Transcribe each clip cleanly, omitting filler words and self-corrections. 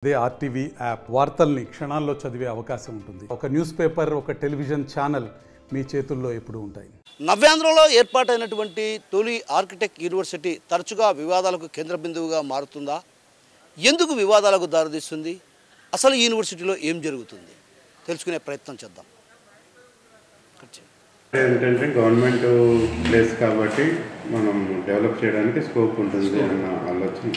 అదే RTV app వార్తల్ని క్షణాల్లో చదివే అవకాశం ఉంటుంది. ఒక న్యూస్ పేపర్, ఒక టెలివిజన్ ఛానల్ మీ చేతుల్లో ఎప్పుడూ ఉంటాయి. నవ్యాంధ్రలో ఏర్పాటైనటువంటి తొలి ఆర్కిటెక్ట్ యూనివర్సిటీ తరచుగా వివాదాలకు కేంద్ర బిందువుగా మారుతుందా? ఎందుకు వివాదాలకు దారితీస్తుంది? అసలు ఈ యూనివర్సిటీలో ఏం జరుగుతుంది తెలుసుకునే ప్రయత్నం చేద్దాం. ఏంటంటే గవర్నమెంట్ ప్లేస్ కాబట్టి మనం డెవలప్ చేయడానికి స్కోప్ ఉంటుంది అన్న ఆలోచన.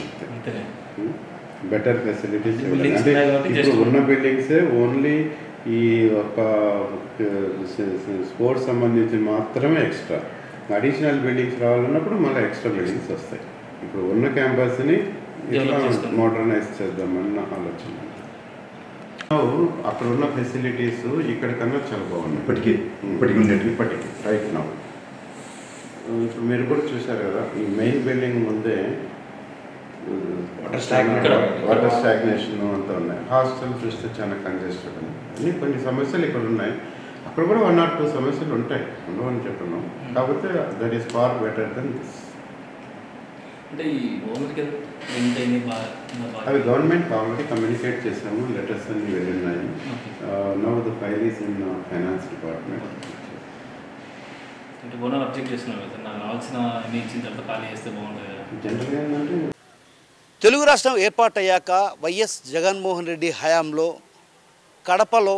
బెటర్ ఫెసిలిటీస్ అంటే ఇప్పుడు ఉన్న బిల్డింగ్సే ఓన్లీ ఈ ఒక స్పోర్ట్స్ సంబంధించి మాత్రమే ఎక్స్ట్రా అడిషనల్ బిల్డింగ్స్ రావాలన్నప్పుడు మళ్ళీ ఎక్స్ట్రా బిల్డింగ్స్ వస్తాయి. ఇప్పుడు ఉన్న క్యాంపస్ని ఇట్లా మోడర్నైజ్ చేద్దామన్న ఆలోచన. అక్కడ ఉన్న ఫెసిలిటీస్ ఇక్కడ కన్నా చాలా బాగున్నాయి ఇప్పటికీ రైట్ నౌ. ఇప్పుడు మీరు కూడా చూసారు కదా, ఈ మెయిన్ బిల్డింగ్ ముందే వాటర్ స్టాగ్నేషన్ అంతా ఉన్నాయి. హాస్టల్ చూస్తే చాలా కంజెస్టెడ్ ఉంది. కొన్ని సమస్యలు ఇక్కడ ఉన్నాయి. అక్కడ కూడా 1 or 2 సమస్యలు ఉంటాయి, ఉండవని చెప్తున్నాం. కాకపోతే that is far better than this. అవి గవర్నమెంట్ ఆల్రెడీ కమ్యూనికేట్ చేసాము, లెటర్స్ అన్ని వెళ్ళినాయి. Now the file is in finance department. జనరల్గా ఏంటంటే తెలుగు రాష్ట్రం ఏర్పాటయ్యాక వైఎస్ జగన్మోహన్ రెడ్డి హయాంలో కడపలో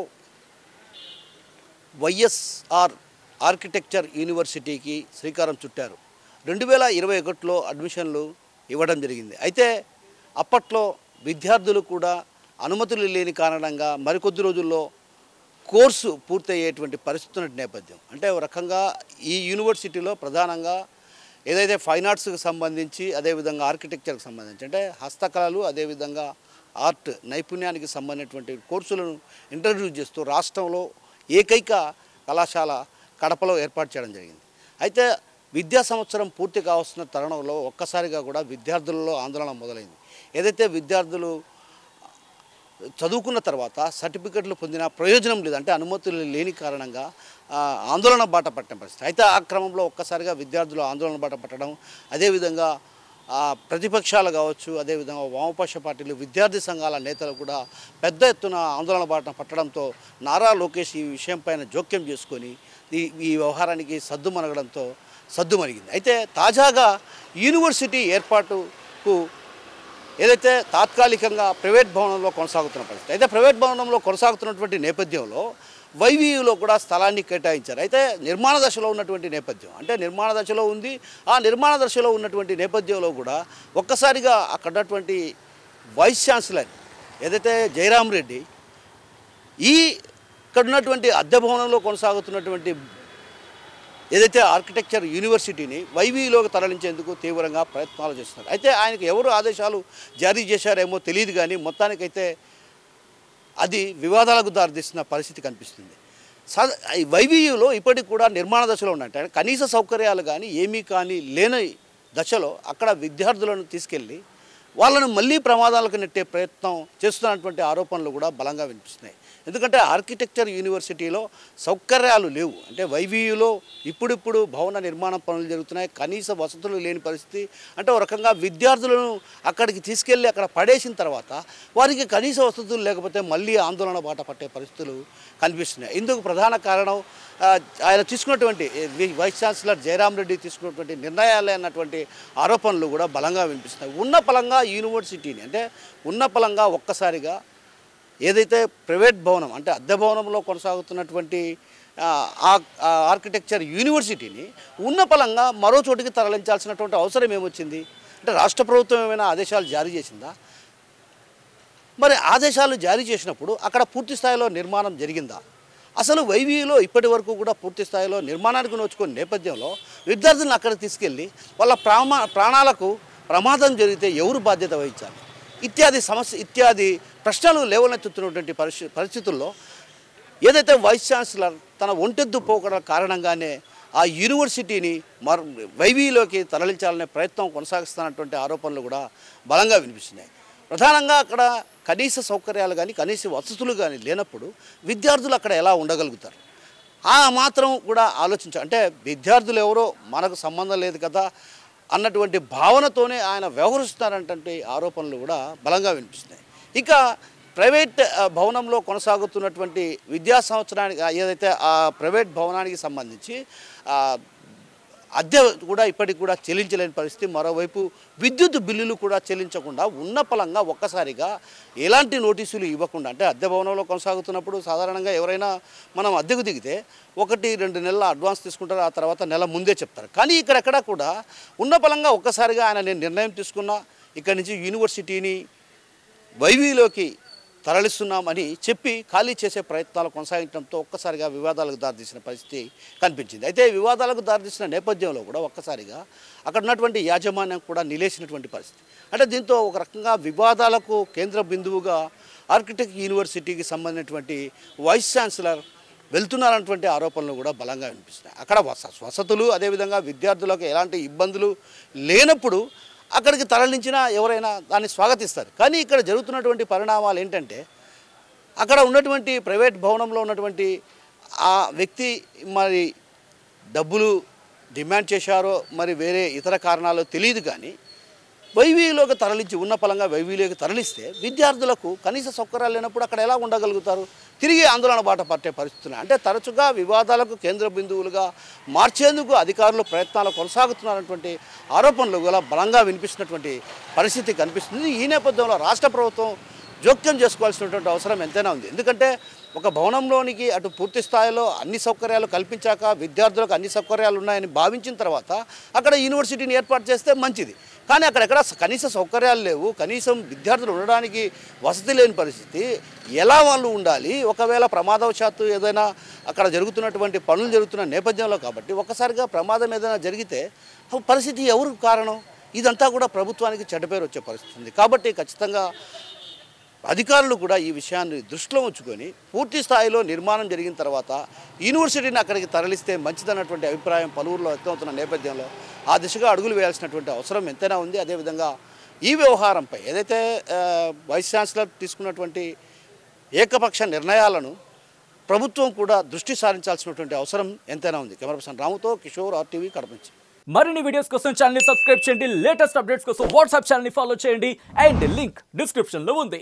వైఎస్ఆర్ ఆర్కిటెక్చర్ యూనివర్సిటీకి శ్రీకారం చుట్టారు. 2021లో అడ్మిషన్లు ఇవ్వడం జరిగింది. అయితే అప్పట్లో విద్యార్థులు కూడా అనుమతులు లేని కారణంగా మరికొద్ది రోజుల్లో కోర్సు పూర్తయ్యేటువంటి పరిస్థితున్న నేపథ్యం. అంటే ఒక రకంగా ఈ యూనివర్సిటీలో ప్రధానంగా ఏదైతే ఫైన్ ఆర్ట్స్కి సంబంధించి, అదేవిధంగా ఆర్కిటెక్చర్కి సంబంధించి, అంటే హస్తకళలు, అదేవిధంగా ఆర్ట్ నైపుణ్యానికి సంబంధించినటువంటి కోర్సులను ఇంట్రడ్యూస్ చేస్తూ రాష్ట్రంలో ఏకైక కళాశాల కడపలో ఏర్పాటు చేయడం జరిగింది. అయితే విద్యా సంవత్సరం పూర్తి కావాల్సిన తరుణంలో ఒక్కసారిగా కూడా విద్యార్థులలో ఆందోళన మొదలైంది. ఏదైతే విద్యార్థులు చదువుకున్న తర్వాత సర్టిఫికెట్లు పొందిన ప్రయోజనం లేదు, అంటే అనుమతులు లేని కారణంగా ఆందోళన బాట పట్టిన పరిస్థితి. అయితే ఆ క్రమంలో ఒక్కసారిగా విద్యార్థులు ఆందోళన బాట పట్టడం, అదేవిధంగా ప్రతిపక్షాలు కావచ్చు, అదేవిధంగా వామపక్ష పార్టీలు, విద్యార్థి సంఘాల నేతలు కూడా పెద్ద ఎత్తున ఆందోళన బాట పట్టడంతో నారా లోకేష్ ఈ విషయంపైన జోక్యం చేసుకొని ఈ వ్యవహారానికి సద్దుమణిగింది. అయితే తాజాగా యూనివర్సిటీ ఏర్పాటుకు ఏదైతే తాత్కాలికంగా ప్రైవేట్ భవనంలో కొనసాగుతున్న పరిస్థితి. అయితే ప్రైవేట్ భవనంలో కొనసాగుతున్నటువంటి నేపథ్యంలో వైవీయూలో కూడా స్థలాన్ని కేటాయించారు. అయితే నిర్మాణ దశలో ఉన్నటువంటి నేపథ్యం, అంటే నిర్మాణ దశలో ఉంది. ఆ నిర్మాణ దశలో ఉన్నటువంటి నేపథ్యంలో కూడా ఒక్కసారిగా అక్కడ ఉన్నటువంటి వైస్ ఛాన్సలర్ ఏదైతే జయరాం రెడ్డి ఇక్కడ ఉన్నటువంటి అద్దె భవనంలో కొనసాగుతున్నటువంటి ఏదైతే ఆర్కిటెక్చర్ యూనివర్సిటీని వైవీలోకి తరలించేందుకు తీవ్రంగా ప్రయత్నాలు చేస్తున్నారు. అయితే ఆయనకు ఎవరు ఆదేశాలు జారీ చేశారేమో తెలియదు, కానీ మొత్తానికైతే అది వివాదాలకు దారితీస్తున్న పరిస్థితి కనిపిస్తుంది. వైవీయూలో ఇప్పటికి కూడా నిర్మాణ దశలో ఉన్నట్టు కనీస సౌకర్యాలు కానీ ఏమీ కానీ లేని దశలో అక్కడ విద్యార్థులను తీసుకెళ్ళి వాళ్ళను మళ్ళీ ప్రమాదాలకు నెట్టే ప్రయత్నం చేస్తున్నటువంటి ఆరోపణలు కూడా బలంగా వినిపిస్తున్నాయి. ఎందుకంటే ఆర్కిటెక్చర్ యూనివర్సిటీలో సౌకర్యాలు లేవు. అంటే వైవీయూలో ఇప్పుడిప్పుడు భవన నిర్మాణ పనులు జరుగుతున్నాయి, కనీస వసతులు లేని పరిస్థితి. అంటే ఒక రకంగా విద్యార్థులను అక్కడికి తీసుకెళ్ళి అక్కడ పడేసిన తర్వాత వారికి కనీస వసతులు లేకపోతే మళ్ళీ ఆందోళన బాట పట్టే పరిస్థితులు కనిపిస్తున్నాయి. ఇందుకు ప్రధాన కారణం ఆయన తీసుకున్నటువంటి వైస్ ఛాన్సలర్ జయరాం రెడ్డి తీసుకున్నటువంటి నిర్ణయాలే అన్నటువంటి ఆరోపణలు కూడా బలంగా వినిపిస్తున్నాయి. ఉన్న పలంగా యూనివర్సిటీని, అంటే ఉన్న పలంగా ఒక్కసారిగా ఏదైతే ప్రైవేట్ భవనం, అంటే అద్దె భవనంలో కొనసాగుతున్నటువంటి ఆర్కిటెక్చర్ యూనివర్సిటీని ఉన్న పలంగా మరో చోటికి తరలించాల్సినటువంటి అవసరం ఏమొచ్చింది? అంటే రాష్ట్ర ప్రభుత్వం ఏమైనా ఆదేశాలు జారీ చేసిందా? మరి ఆదేశాలు జారీ చేసినప్పుడు అక్కడ పూర్తి స్థాయిలో నిర్మాణం జరిగిందా? అసలు వైవీయూలో ఇప్పటి వరకు కూడా పూర్తి స్థాయిలో నిర్మాణానికి నోచుకునే నేపథ్యంలో విద్యార్థులను అక్కడికి తీసుకెళ్ళి వాళ్ళ ప్రాణాలకు ప్రమాదం జరిగితే ఎవరు బాధ్యత వహించాలి? ఇత్యాది ప్రశ్నలు లేవనెత్తుతున్నటువంటి పరిస్థితుల్లో ఏదైతే వైస్ ఛాన్సలర్ తన ఒంటెద్దు పోకడ కారణంగానే ఆ యూనివర్సిటీని వైవీలోకి తరలించాలనే ప్రయత్నం కొనసాగిస్తున్నటువంటి ఆరోపణలు కూడా బలంగా వినిపిస్తున్నాయి. ప్రధానంగా అక్కడ కనీస సౌకర్యాలు కానీ కనీస వసతులు కానీ లేనప్పుడు విద్యార్థులు అక్కడ ఎలా ఉండగలుగుతారు? ఆ మాత్రం కూడా ఆలోచించాలి. అంటే విద్యార్థులు ఎవరో మనకు సంబంధం లేదు కదా అన్నటువంటి భావనతోనే ఆయన వ్యవహరిస్తున్నారంటే ఆరోపణలు కూడా బలంగా వినిపిస్తున్నాయి. ఇక ప్రైవేట్ భవనంలో కొనసాగుతున్నటువంటి విద్యా సంవత్సరానికి ఏదైతే ఆ ప్రైవేట్ భవనానికి సంబంధించి అద్దె కూడా ఇప్పటికి కూడా చెల్లించలేని పరిస్థితి. మరోవైపు విద్యుత్ బిల్లులు కూడా చెల్లించకుండా ఉన్న పలంగా ఒక్కసారిగా ఎలాంటి నోటీసులు ఇవ్వకుండా, అంటే అద్దె భవనంలో కొనసాగుతున్నప్పుడు సాధారణంగా ఎవరైనా మనం అద్దెకు దిగితే 1-2 నెలల అడ్వాన్స్ తీసుకుంటారు, ఆ తర్వాత నెల ముందే చెప్తారు. కానీ ఇక్కడెక్కడా కూడా ఉన్న పలంగా ఒక్కసారిగా నేను నిర్ణయం తీసుకున్నా, ఇక్కడి నుంచి యూనివర్సిటీని వైవీలోకి తరలిస్తున్నామని చెప్పి ఖాళీ చేసే ప్రయత్నాలు కొనసాగించడంతో ఒక్కసారిగా వివాదాలకు దారితీసిన పరిస్థితి కనిపించింది. అయితే వివాదాలకు దారితీసిన నేపథ్యంలో కూడా ఒక్కసారిగా అక్కడ ఉన్నటువంటి యాజమాన్యం కూడా నిలేసినటువంటి పరిస్థితి. అంటే దీంతో ఒక రకంగా వివాదాలకు కేంద్ర బిందువుగా ఆర్కిటెక్ట్ యూనివర్సిటీకి సంబంధించినటువంటి వైస్ ఛాన్సలర్ వెళ్తున్నారన్నటువంటి ఆరోపణలు కూడా బలంగా వినిపిస్తున్నాయి. అక్కడ వసతులు అదేవిధంగా విద్యార్థులకు ఎలాంటి ఇబ్బందులు లేనప్పుడు అక్కడికి తరలించినా ఎవరైనా దాన్ని స్వాగతిస్తారు. కానీ ఇక్కడ జరుగుతున్నటువంటి పరిణామాలు ఏంటంటే, అక్కడ ఉన్నటువంటి ప్రైవేట్ భవనంలో ఉన్నటువంటి ఆ వ్యక్తి మరి డబ్బులు డిమాండ్ చేశారో మరి వేరే ఇతర కారణాలు తెలియదు, కానీ వైవీలోకి తరలించి ఉన్న పలంగా వైవీలోకి తరలిస్తే విద్యార్థులకు కనీస సౌకర్యాలు లేనప్పుడు అక్కడ ఎలా ఉండగలుగుతారు? తిరిగి ఆందోళన బాట పట్టే పరిస్థితులు. అంటే తరచుగా వివాదాలకు కేంద్ర బిందువులుగా మార్చేందుకు అధికారులు ప్రయత్నాలు కొనసాగుతున్నటువంటి ఆరోపణలు కూడా బలంగా వినిపిస్తున్నటువంటి పరిస్థితి కనిపిస్తుంది. ఈ నేపథ్యంలో రాష్ట్ర ప్రభుత్వం జోక్యం చేసుకోవాల్సినటువంటి అవసరం ఎంతైనా ఉంది. ఎందుకంటే ఒక భవనంలోనికి అటు పూర్తి స్థాయిలో అన్ని సౌకర్యాలు కల్పించాక విద్యార్థులకు అన్ని సౌకర్యాలు ఉన్నాయని భావించిన తర్వాత అక్కడ యూనివర్సిటీని ఏర్పాటు చేస్తే మంచిది. కానీ అక్కడెక్కడ కనీస సౌకర్యాలు లేవు, కనీసం విద్యార్థులు ఉండడానికి వసతి లేని పరిస్థితి. ఎలా వాళ్ళు ఉండాలి? ఒకవేళ ప్రమాదవశాత్తు ఏదైనా అక్కడ జరుగుతున్నటువంటి పనులు జరుగుతున్న నేపథ్యంలో కాబట్టి ఒక్కసారిగా ప్రమాదం ఏదైనా జరిగితే పరిస్థితి ఎవరు కారణం? ఇదంతా కూడా ప్రభుత్వానికి చెడ్డ పేరు వచ్చే పరిస్థితి ఉంది. కాబట్టి ఖచ్చితంగా అధికారులు కూడా ఈ విషయాన్ని దృష్టిలో ఉంచుకొని పూర్తి స్థాయిలో నిర్మాణం జరిగిన తర్వాత యూనివర్సిటీని అక్కడికి తరలిస్తే మంచిదన్నటువంటి అభిప్రాయం పలువురిలో వ్యక్తమవుతున్న నేపథ్యంలో ఆ దిశగా అడుగులు వేయాల్సినటువంటి అవసరం ఎంతైనా ఉంది. అదేవిధంగా ఈ వ్యవహారంపై ఏదైతే వైస్ ఛాన్సలర్ తీసుకున్నటువంటి ఏకపక్ష నిర్ణయాలను ప్రభుత్వం కూడా దృష్టి సారించాల్సినటువంటి అవసరం ఎంతైనా ఉంది. కెమెరా పర్సన్ రాముతో కిషోర్, RTV, కడప నుంచి. మరిన్ని వీడియోస్ కోసం ఛానల్ ని సబ్స్క్రైబ్ చేయండి, లేటెస్ట్ అప్డేట్స్ కోసం వాట్సాప్ ఛానల్ ని ఫాలో చేయండి అండ్ లింక్ డిస్క్రిప్షన్ లో ఉంది.